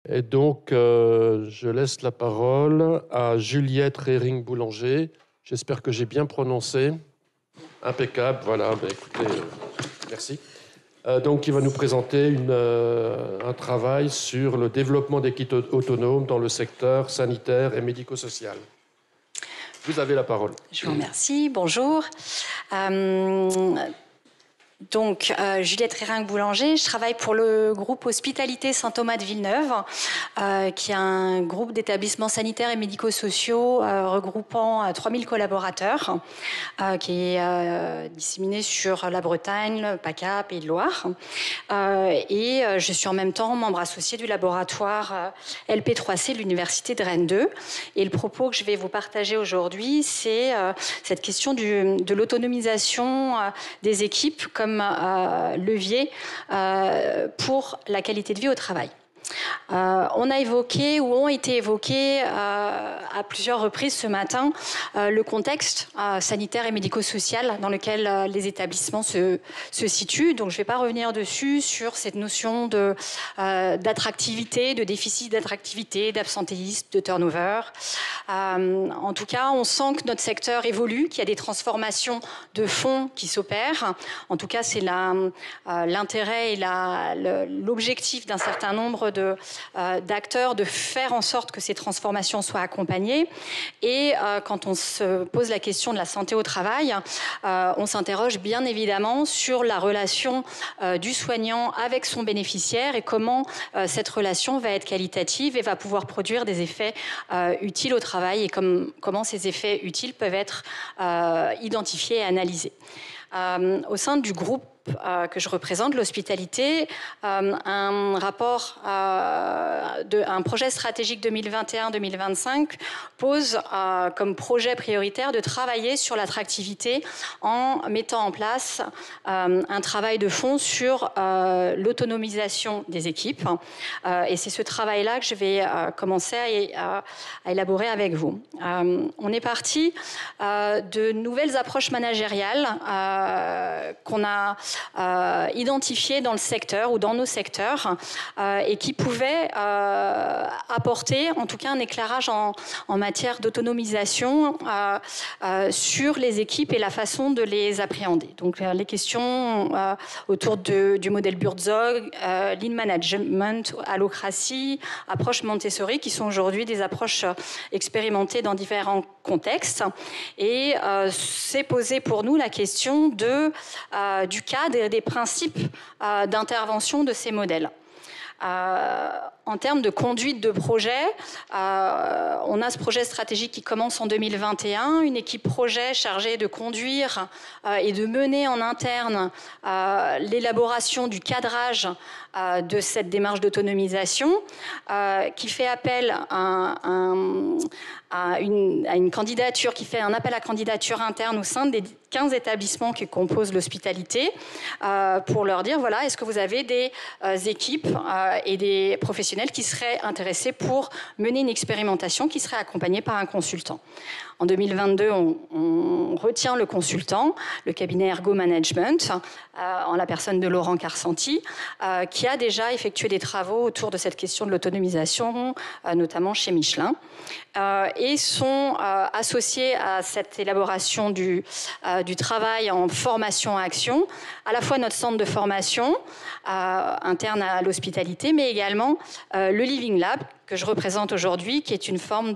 Et donc, je laisse la parole à Juliette Rering-Boulanger. J'espère que j'ai bien prononcé. Impeccable, voilà. Ben, écoutez, merci. Donc, il va nous présenter un travail sur le développement d'équipes autonomes dans le secteur sanitaire et médico-social. Vous avez la parole. Je vous remercie. Bonjour. Juliette Rering-Boulanger, je travaille pour le groupe Hospitalité Saint-Thomas de Villeneuve, qui est un groupe d'établissements sanitaires et médico-sociaux regroupant 3000 collaborateurs, qui est disséminé sur la Bretagne, le PACA, Pays de Loire. Et je suis en même temps membre associé du laboratoire LP3C de l'Université de Rennes 2. Et le propos que je vais vous partager aujourd'hui, c'est cette question de l'autonomisation des équipes comme levier pour la qualité de vie au travail. On a évoqué ou ont été évoqués à plusieurs reprises ce matin le contexte sanitaire et médico-social dans lequel les établissements se situent. Donc je ne vais pas revenir dessus sur cette notion d'attractivité, de déficit d'attractivité, d'absentéisme, de turnover. En tout cas, on sent que notre secteur évolue, qu'il y a des transformations de fond qui s'opèrent. En tout cas, c'est l'intérêt et l'objectif d'un certain nombre d'acteurs de faire en sorte que ces transformations soient accompagnées. Et quand on se pose la question de la santé au travail, on s'interroge bien évidemment sur la relation du soignant avec son bénéficiaire et comment cette relation va être qualitative et va pouvoir produire des effets utiles au travail et comment ces effets utiles peuvent être identifiés et analysés. Au sein du groupe que je représente, l'hospitalité, un projet stratégique 2021-2025 pose comme projet prioritaire de travailler sur l'attractivité en mettant en place un travail de fond sur l'autonomisation des équipes. Et c'est ce travail-là que je vais commencer à élaborer avec vous. On est parti de nouvelles approches managériales qu'on a identifiés dans le secteur ou dans nos secteurs et qui pouvaient apporter en tout cas un éclairage en matière d'autonomisation sur les équipes et la façon de les appréhender. Donc les questions autour du modèle Burzog, Lean Management, allocratie, approche Montessori qui sont aujourd'hui des approches expérimentées dans différents contextes et c'est posé pour nous la question du cadre et des principes d'intervention de ces modèles. En termes de conduite de projet, on a ce projet stratégique qui commence en 2021, une équipe projet chargée de conduire et de mener en interne l'élaboration du cadrage de cette démarche d'autonomisation qui fait appel à une candidature, qui fait un appel à candidature interne au sein des 15 établissements qui composent l'hospitalité pour leur dire, voilà, est-ce que vous avez des équipes et des professionnels qui seraient intéressés pour mener une expérimentation qui serait accompagnée par un consultant. En 2022, on retient le consultant, le cabinet Ergo Management, en la personne de Laurent Carcenti, qui a déjà effectué des travaux autour de cette question de l'autonomisation, notamment chez Michelin, et sont associés à cette élaboration du travail en formation-action, à la fois notre centre de formation interne à l'hospitalité, mais également le Living Lab, que je représente aujourd'hui, qui est une forme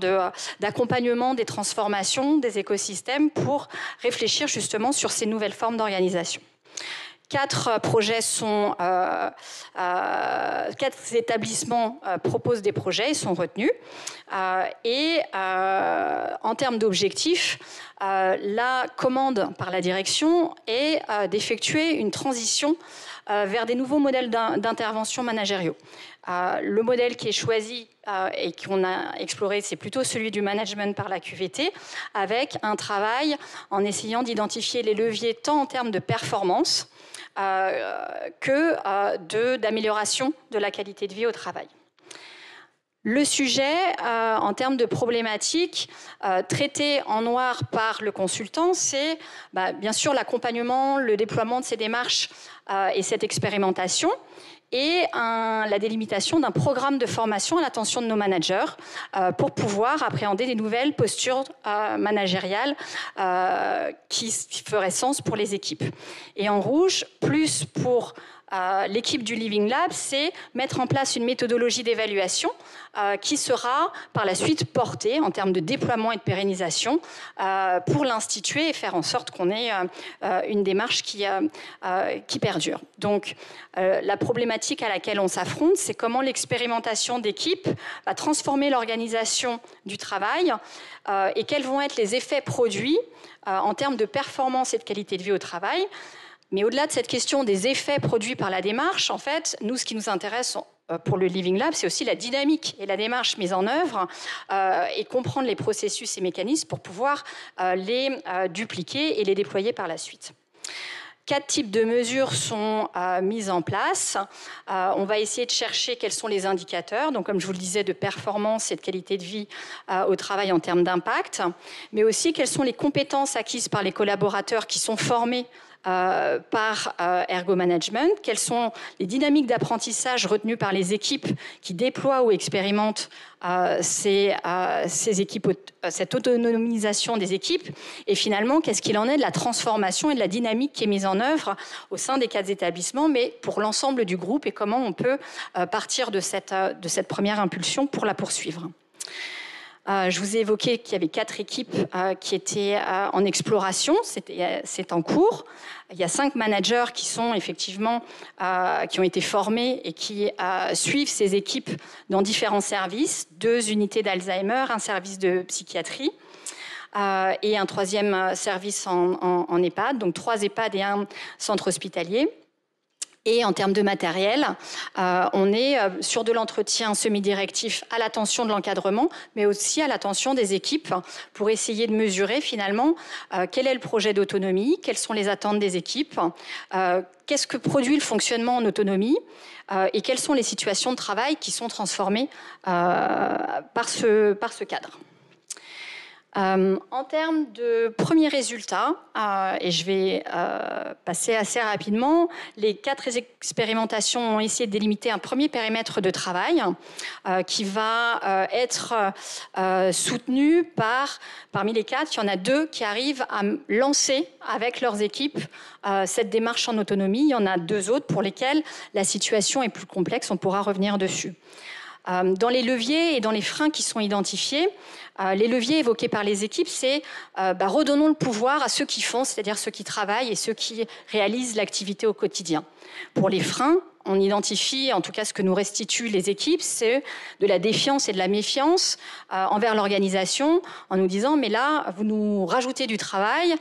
d'accompagnement des transformations des écosystèmes pour réfléchir justement sur ces nouvelles formes d'organisation. 4 projets quatre établissements proposent des projets, ils sont retenus. En termes d'objectifs, la commande par la direction est d'effectuer une transition vers des nouveaux modèles d'intervention managériaux. Le modèle qui est choisi et qu'on a exploré, c'est plutôt celui du management par la QVT, avec un travail en essayant d'identifier les leviers tant en termes de performance que d'amélioration de la qualité de vie au travail. Le sujet, en termes de problématiques, traité en noir par le consultant, c'est bien sûr l'accompagnement, le déploiement de ces démarches et cette expérimentation. et la délimitation d'un programme de formation à l'attention de nos managers pour pouvoir appréhender des nouvelles postures managériales qui feraient sens pour les équipes. Et en rouge, plus pour l'équipe du Living Lab, c'est mettre en place une méthodologie d'évaluation qui sera par la suite portée en termes de déploiement et de pérennisation pour l'instituer et faire en sorte qu'on ait une démarche qui perdure. Donc, la problématique à laquelle on s'affronte, c'est comment l'expérimentation d'équipe va transformer l'organisation du travail et quels vont être les effets produits en termes de performance et de qualité de vie au travail. Mais au-delà de cette question des effets produits par la démarche, en fait, nous, ce qui nous intéresse pour le Living Lab, c'est aussi la dynamique et la démarche mise en œuvre et comprendre les processus et mécanismes pour pouvoir les dupliquer et les déployer par la suite. 4 types de mesures sont mises en place. On va essayer de chercher quels sont les indicateurs, donc comme je vous le disais, de performance et de qualité de vie au travail en termes d'impact, mais aussi quelles sont les compétences acquises par les collaborateurs qui sont formés par Ergo Management, quelles sont les dynamiques d'apprentissage retenues par les équipes qui déploient ou expérimentent ces équipes, cette autonomisation des équipes, et finalement, qu'est-ce qu'il en est de la transformation et de la dynamique qui est mise en œuvre au sein des 4 établissements, mais pour l'ensemble du groupe, et comment on peut partir de cette première impulsion pour la poursuivre. Je vous ai évoqué qu'il y avait 4 équipes qui étaient en exploration, c'est en cours. Il y a 5 managers qui sont effectivement qui ont été formés et qui suivent ces équipes dans différents services, 2 unités d'Alzheimer, un service de psychiatrie et un 3e service en EHPAD, donc 3 EHPAD et un centre hospitalier. Et en termes de matériel, on est sur de l'entretien semi-directif à l'attention de l'encadrement, mais aussi à l'attention des équipes pour essayer de mesurer finalement quel est le projet d'autonomie, quelles sont les attentes des équipes, qu'est-ce que produit le fonctionnement en autonomie et quelles sont les situations de travail qui sont transformées par ce cadre. En termes de premiers résultats, et je vais passer assez rapidement, les 4 expérimentations ont essayé de délimiter un premier périmètre de travail qui va être soutenu parmi les 4, il y en a 2 qui arrivent à lancer avec leurs équipes cette démarche en autonomie. Il y en a 2 autres pour lesquels la situation est plus complexe, on pourra revenir dessus. Dans les leviers et dans les freins qui sont identifiés, les leviers évoqués par les équipes, c'est redonnons le pouvoir à ceux qui font, c'est-à-dire ceux qui travaillent et ceux qui réalisent l'activité au quotidien. Pour les freins, on identifie, en tout cas ce que nous restituent les équipes, c'est de la défiance et de la méfiance envers l'organisation, en nous disant mais là, vous nous rajoutez du travail,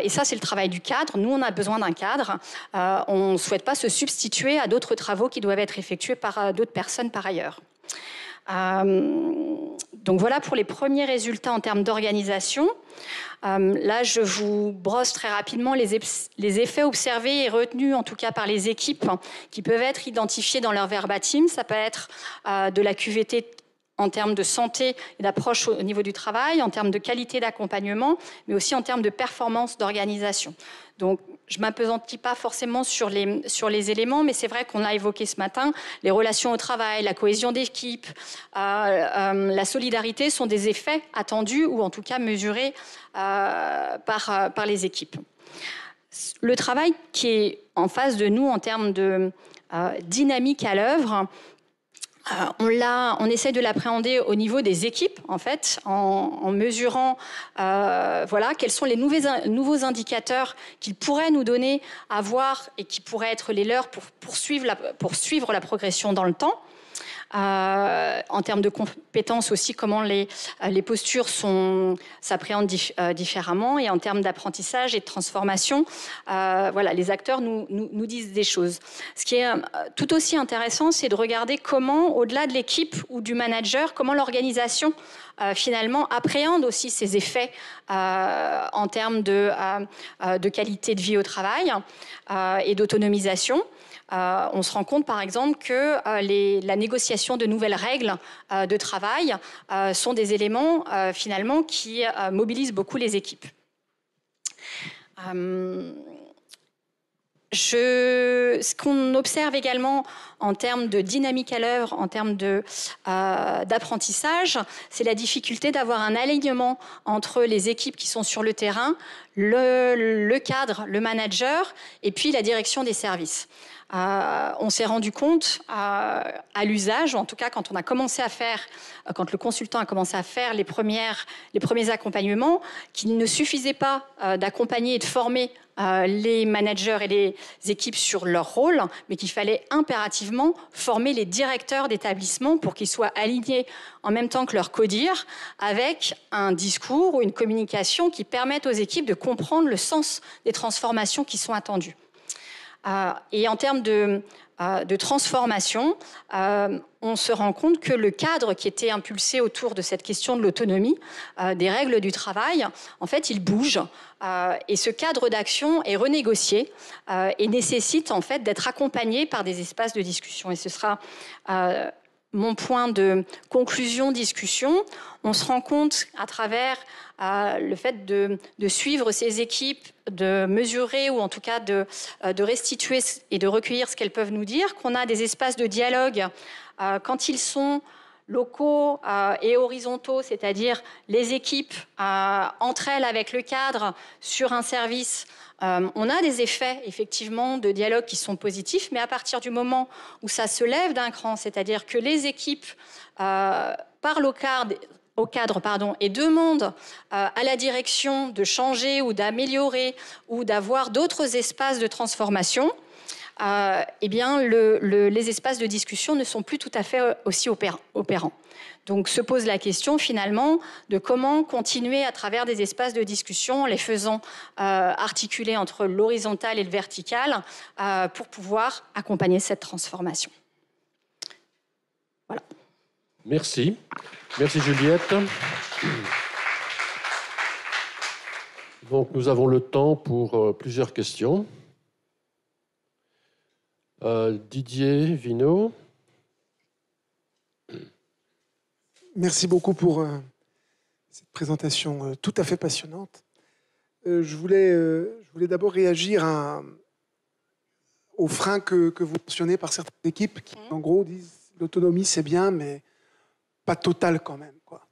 et ça c'est le travail du cadre, nous on a besoin d'un cadre, on ne souhaite pas se substituer à d'autres travaux qui doivent être effectués par d'autres personnes par ailleurs. Donc voilà pour les premiers résultats en termes d'organisation. Là, je vous brosse très rapidement les effets observés et retenus, en tout cas par les équipes, qui peuvent être identifiés dans leur verbatim. Ça peut être de la QVT en termes de santé et d'approche au niveau du travail, en termes de qualité d'accompagnement, mais aussi en termes de performance d'organisation. Donc, je ne m'appesantis pas forcément sur les éléments, mais c'est vrai qu'on a évoqué ce matin les relations au travail, la cohésion d'équipe, la solidarité sont des effets attendus ou en tout cas mesurés par les équipes. Le travail qui est en face de nous en termes de dynamique à l'œuvre, on essaie de l'appréhender au niveau des équipes, en fait, en mesurant quels sont les nouveaux indicateurs qu'ils pourraient nous donner à voir et qui pourraient être les leurs pour suivre la progression dans le temps. En termes de compétences aussi, comment les postures s'appréhendent différemment, et en termes d'apprentissage et de transformation, les acteurs nous disent des choses. Ce qui est tout aussi intéressant, c'est de regarder comment, au-delà de l'équipe ou du manager, comment l'organisation finalement appréhende aussi ces effets en termes de qualité de vie au travail et d'autonomisation. On se rend compte, par exemple, que la négociation de nouvelles règles de travail sont des éléments, finalement, qui mobilisent beaucoup les équipes. Ce qu'on observe également en termes de dynamique à l'œuvre, en termes d'apprentissage, c'est la difficulté d'avoir un alignement entre les équipes qui sont sur le terrain, le cadre, le manager, et puis la direction des services. On s'est rendu compte à l'usage, ou en tout cas quand le consultant a commencé à faire les premiers accompagnements, qu'il ne suffisait pas d'accompagner et de former les managers et les équipes sur leur rôle, mais qu'il fallait impérativement former les directeurs d'établissement pour qu'ils soient alignés en même temps que leur codir, avec un discours ou une communication qui permettent aux équipes de comprendre le sens des transformations qui sont attendues. Et en termes de transformation, on se rend compte que le cadre qui était impulsé autour de cette question de l'autonomie, des règles du travail, en fait, il bouge. Et ce cadre d'action est renégocié et nécessite en fait d'être accompagné par des espaces de discussion. Et ce sera mon point de conclusion, discussion. On se rend compte à travers le fait de suivre ces équipes, de mesurer ou en tout cas de restituer et de recueillir ce qu'elles peuvent nous dire, qu'on a des espaces de dialogue quand ils sont locaux et horizontaux, c'est-à-dire les équipes entre elles avec le cadre sur un service. On a des effets effectivement de dialogue qui sont positifs, mais à partir du moment où ça se lève d'un cran, c'est-à-dire que les équipes parlent au cadre et demandent à la direction de changer ou d'améliorer ou d'avoir d'autres espaces de transformation, eh bien les espaces de discussion ne sont plus tout à fait aussi opérants. Donc se pose la question finalement de comment continuer à travers des espaces de discussion en les faisant articuler entre l'horizontal et le vertical pour pouvoir accompagner cette transformation. Voilà. Merci. Merci Juliette. Donc nous avons le temps pour plusieurs questions. Didier Vinot. Merci beaucoup pour cette présentation tout à fait passionnante. Je voulais d'abord réagir aux freins que vous mentionnez par certaines équipes qui, en gros, disent l'autonomie, c'est bien, mais pas total quand même, quoi.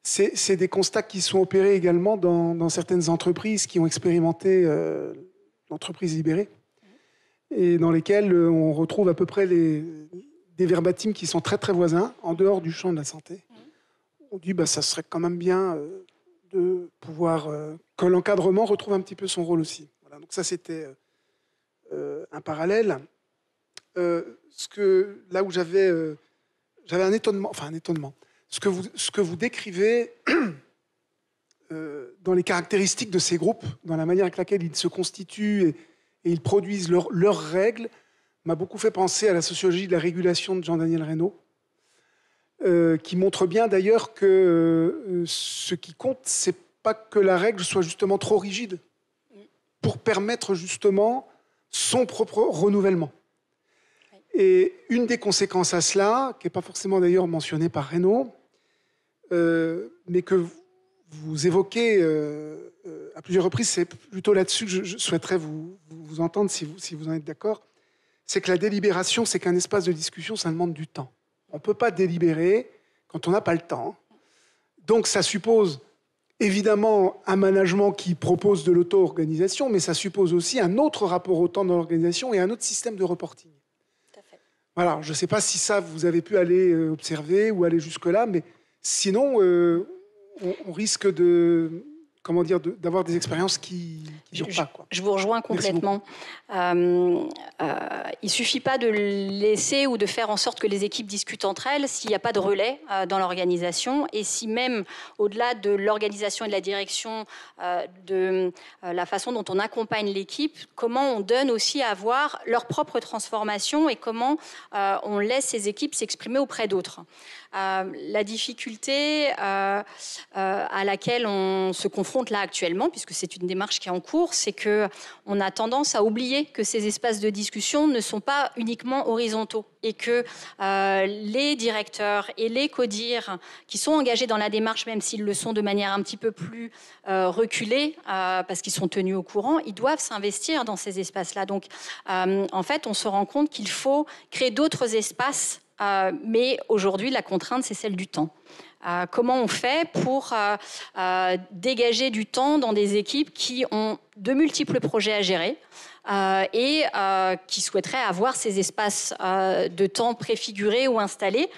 C'est des constats qui sont opérés également dans certaines entreprises qui ont expérimenté l'entreprise libérée et dans lesquelles on retrouve à peu près des verbatims qui sont très, très voisins, en dehors du champ de la santé. On dit ça serait quand même bien de pouvoir que l'encadrement retrouve un petit peu son rôle aussi. Voilà, donc ça, c'était un parallèle. Là où j'avais un étonnement, ce que vous décrivez dans les caractéristiques de ces groupes, dans la manière avec laquelle ils se constituent et ils produisent leurs règles, m'a beaucoup fait penser à la sociologie de la régulation de Jean-Daniel Reynaud, qui montre bien d'ailleurs que ce qui compte, c'est pas que la règle soit justement trop rigide pour permettre justement son propre renouvellement. Et une des conséquences à cela, qui n'est pas forcément d'ailleurs mentionnée par Reynaud, mais que vous évoquez à plusieurs reprises, c'est plutôt là-dessus que je souhaiterais vous entendre si vous en êtes d'accord, c'est que la délibération, c'est qu'un espace de discussion, ça demande du temps. On ne peut pas délibérer quand on n'a pas le temps. Donc ça suppose évidemment un management qui propose de l'auto-organisation, mais ça suppose aussi un autre rapport au temps dans l'organisation et un autre système de reporting. Tout à fait. Voilà, je ne sais pas si ça, vous avez pu aller observer ou aller jusque-là, mais sinon, on risque d'avoir des expériences qui ne durent pas, quoi. Je vous rejoins complètement. Il ne suffit pas de laisser ou de faire en sorte que les équipes discutent entre elles s'il n'y a pas de relais dans l'organisation et si même, au-delà de l'organisation et de la direction, de la façon dont on accompagne l'équipe, comment on donne aussi à voir leur propre transformation et comment on laisse ces équipes s'exprimer auprès d'autres. La difficulté à laquelle on se confronte confronte là actuellement, puisque c'est une démarche qui est en cours, c'est qu'on a tendance à oublier que ces espaces de discussion ne sont pas uniquement horizontaux et que les directeurs et les CODIR qui sont engagés dans la démarche, même s'ils le sont de manière un petit peu plus reculée, parce qu'ils sont tenus au courant, ils doivent s'investir dans ces espaces-là. Donc, en fait, on se rend compte qu'il faut créer d'autres espaces, mais aujourd'hui, la contrainte, c'est celle du temps. Comment on fait pour dégager du temps dans des équipes qui ont de multiples projets à gérer et qui souhaiteraient avoir ces espaces de temps préfigurés ou installés,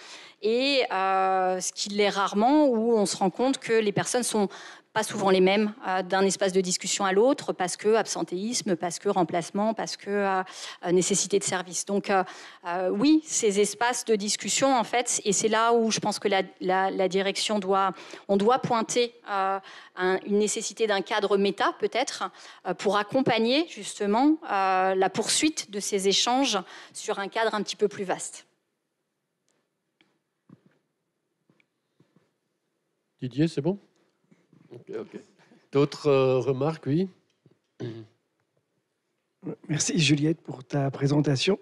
et ce qui l'est rarement, où on se rend compte que les personnes sont pas souvent les mêmes d'un espace de discussion à l'autre, parce que absentéisme, parce que remplacement, parce que nécessité de service. Donc oui, ces espaces de discussion, en fait, et c'est là où je pense que la direction doit pointer une nécessité d'un cadre méta, peut-être, pour accompagner justement la poursuite de ces échanges sur un cadre un petit peu plus vaste. Didier, c'est bon? Okay. D'autres remarques, oui. Merci Juliette pour ta présentation.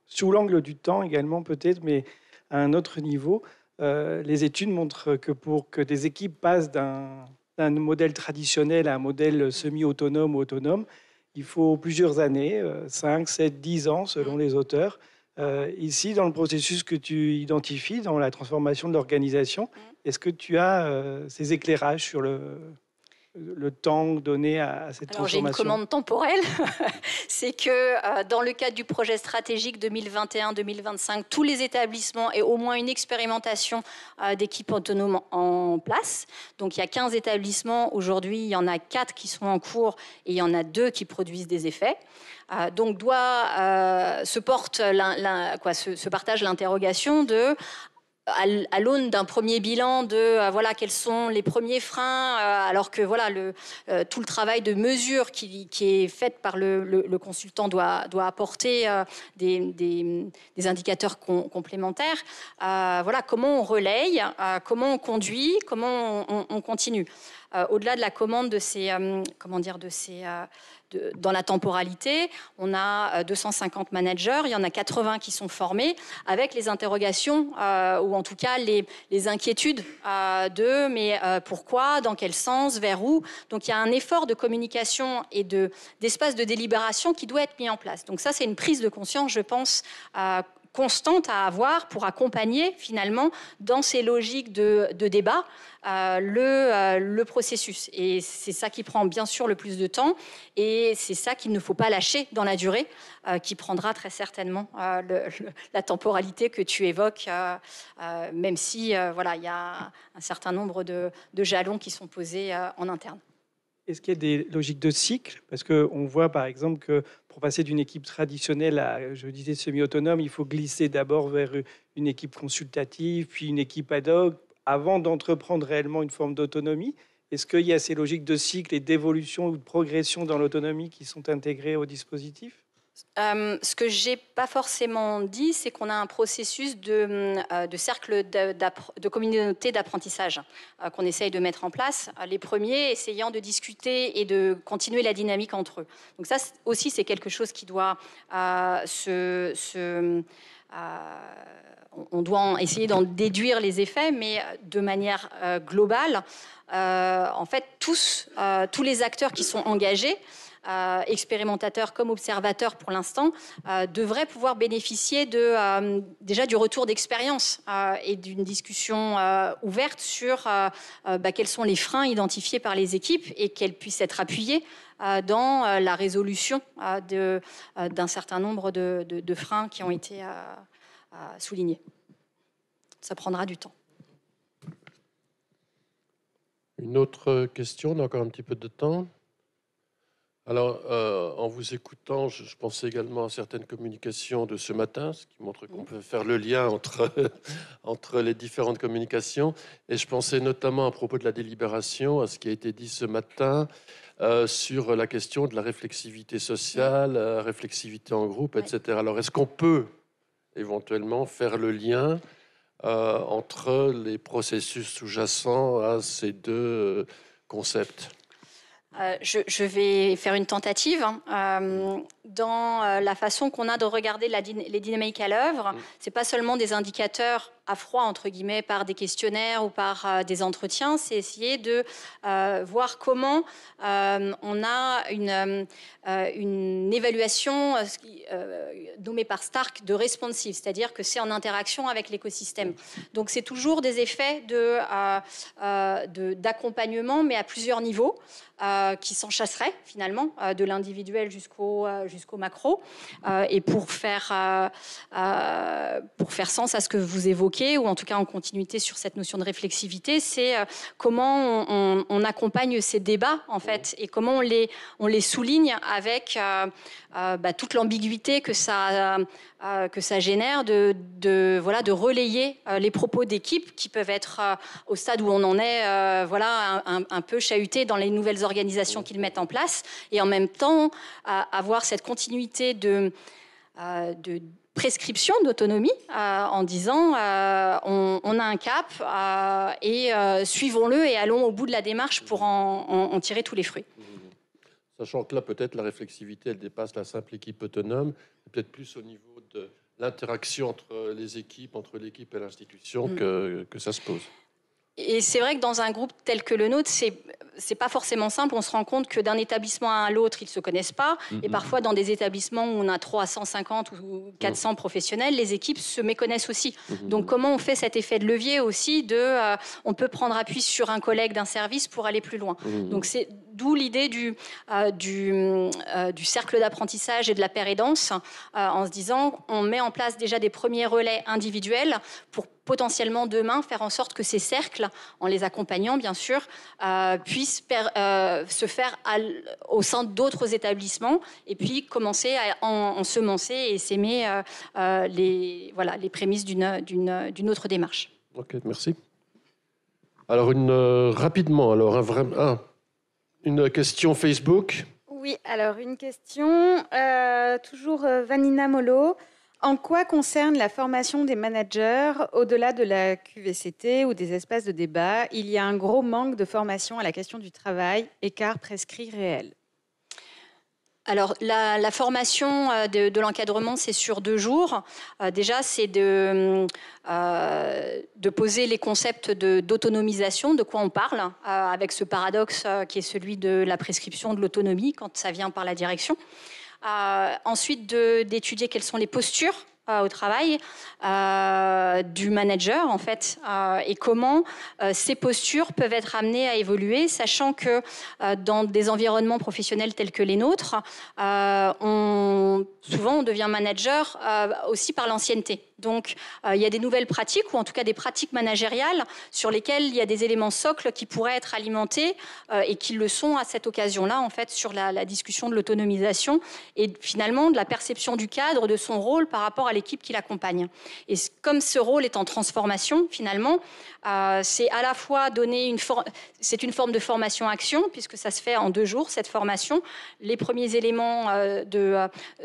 Sous l'angle du temps également peut-être, mais à un autre niveau, les études montrent que pour que des équipes passent d'un modèle traditionnel à un modèle semi-autonome ou autonome, il faut plusieurs années, 5, 7, 10 ans selon les auteurs. Ici, dans le processus que tu identifies, dans la transformation de l'organisation, est-ce que tu as ces éclairages sur le temps donné à cette transformation? J'ai une commande temporelle. C'est que dans le cadre du projet stratégique 2021-2025, tous les établissements aient au moins une expérimentation d'équipes autonomes en place. Donc il y a 15 établissements. Aujourd'hui, il y en a 4 qui sont en cours et il y en a 2 qui produisent des effets. Donc se partage l'interrogation de, à l'aune d'un premier bilan de voilà, quels sont les premiers freins, alors que voilà, tout le travail de mesure qui est fait par le consultant doit apporter des indicateurs complémentaires. Voilà, comment on relaye, comment on conduit, comment on continue. Au-delà de la commande de ces, dans la temporalité, on a 250 managers, il y en a 80 qui sont formés, avec les interrogations, ou en tout cas les inquiétudes mais pourquoi, dans quel sens, vers où. Donc il y a un effort de communication et d'espace de délibération qui doit être mis en place. Donc ça, c'est une prise de conscience, je pense, constante à avoir pour accompagner finalement dans ces logiques de débat le processus. Et c'est ça qui prend bien sûr le plus de temps, et c'est ça qu'il ne faut pas lâcher dans la durée, qui prendra très certainement la temporalité que tu évoques, même si voilà, il y a un certain nombre de jalons qui sont posés en interne. Est-ce qu'il y a des logiques de cycle? Parce qu'on voit par exemple que pour passer d'une équipe traditionnelle à, je disais, semi-autonome, il faut glisser d'abord vers une équipe consultative, puis une équipe ad hoc, avant d'entreprendre réellement une forme d'autonomie. Est-ce qu'il y a ces logiques de cycle et d'évolution ou de progression dans l'autonomie qui sont intégrées au dispositif? Ce que je n'ai pas forcément dit, c'est qu'on a un processus de cercle de communauté d'apprentissage qu'on essaye de mettre en place. Les premiers essayant de discuter et de continuer la dynamique entre eux. Donc ça aussi, c'est quelque chose qui doit on doit essayer d'en déduire les effets, mais de manière globale, en fait, tous les acteurs qui sont engagés, expérimentateurs comme observateurs pour l'instant, devraient pouvoir bénéficier déjà du retour d'expérience et d'une discussion ouverte sur quels sont les freins identifiés par les équipes et qu'elles puissent être appuyées dans la résolution d'un certain nombre de freins qui ont été soulignés. Ça prendra du temps. Une autre question, on a encore un petit peu de temps. Alors, en vous écoutant, je pensais également à certaines communications de ce matin, ce qui montre qu'on peut faire le lien entre les différentes communications. Et je pensais notamment à propos de la délibération, à ce qui a été dit ce matin sur la question de la réflexivité sociale, réflexivité en groupe, etc. Alors, est-ce qu'on peut éventuellement faire le lien entre les processus sous-jacents à ces deux concepts? Je vais faire une tentative. Dans la façon qu'on a de regarder les dynamiques à l'œuvre, c'est pas seulement des indicateurs à froid, entre guillemets, par des questionnaires ou par des entretiens, c'est essayer de voir comment on a une évaluation nommée par Stark de responsive, c'est-à-dire que c'est en interaction avec l'écosystème. Donc c'est toujours des effets d'accompagnement, mais à plusieurs niveaux, qui s'enchâsseraient finalement de l'individuel jusqu'au macro. Et pour faire sens à ce que vous évoquez, ou en tout cas en continuité sur cette notion de réflexivité, c'est comment on accompagne ces débats en fait, et comment on les souligne avec toute l'ambiguïté que ça génère de relayer les propos d'équipe qui peuvent être au stade où on en est un peu chahutés dans les nouvelles organisations qu'ils mettent en place, et en même temps avoir cette continuité de prescription d'autonomie en disant on a un cap et suivons-le et allons au bout de la démarche pour en tirer tous les fruits. Sachant que là, peut-être, la réflexivité, elle dépasse la simple équipe autonome, peut-être plus au niveau de l'interaction entre les équipes, entre l'équipe et l'institution que ça se pose. Et c'est vrai que dans un groupe tel que le nôtre, c'est pas forcément simple. On se rend compte que d'un établissement à l'autre, ils se connaissent pas. Et parfois, dans des établissements où on a 350 ou 400 professionnels, les équipes se méconnaissent aussi. Donc, comment on fait cet effet de levier aussi on peut prendre appui sur un collègue d'un service pour aller plus loin. Donc, c'est d'où l'idée du cercle d'apprentissage et de la paire aidance, en se disant, on met en place déjà des premiers relais individuels pour potentiellement demain faire en sorte que ces cercles, en les accompagnant bien sûr, puissent se faire au sein d'autres établissements, et puis commencer à ensemencer et s'aimer les prémices d'une autre démarche. Ok, merci. Alors rapidement, une question Facebook. Oui, alors une question, toujours Vanina Molo. En quoi concerne la formation des managers, au-delà de la QVCT ou des espaces de débat, il y a un gros manque de formation à la question du travail, écart prescrit réel? Alors, la formation de l'encadrement, c'est sur 2 jours. Déjà, c'est de poser les concepts d'autonomisation, de quoi on parle, avec ce paradoxe qui est celui de la prescription de l'autonomie quand ça vient par la direction. Ensuite, d'étudier quelles sont les postures au travail du manager en fait, et comment ces postures peuvent être amenées à évoluer, sachant que dans des environnements professionnels tels que les nôtres, souvent on devient manager aussi par l'ancienneté. Donc il y a des nouvelles pratiques, ou en tout cas des pratiques managériales sur lesquelles il y a des éléments socles qui pourraient être alimentés et qui le sont à cette occasion-là, en fait, sur la discussion de l'autonomisation et finalement de la perception du cadre, de son rôle par rapport à l'équipe qui l'accompagne. Et comme ce rôle est en transformation, finalement, c'est à la fois c'est une forme de formation-action, puisque ça se fait en 2 jours, cette formation. Les premiers éléments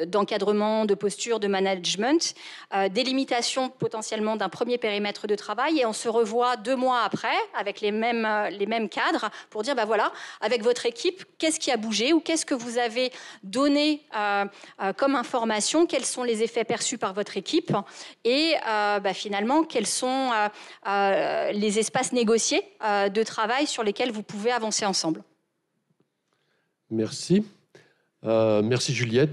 d'encadrement, de posture, de management, délimitation potentiellement d'un premier périmètre de travail, et on se revoit 2 mois après avec les mêmes cadres pour dire, voilà, avec votre équipe, qu'est-ce qui a bougé ou qu'est-ce que vous avez donné comme information, quels sont les effets perçus par votre équipe, et finalement, quels sont les espaces négociés de travail sur lesquels vous pouvez avancer ensemble. Merci. Merci Juliette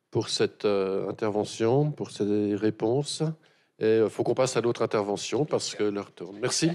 pour cette intervention, pour ces réponses. Et il faut qu'on passe à l'autre intervention parce que l'heure tourne. Merci.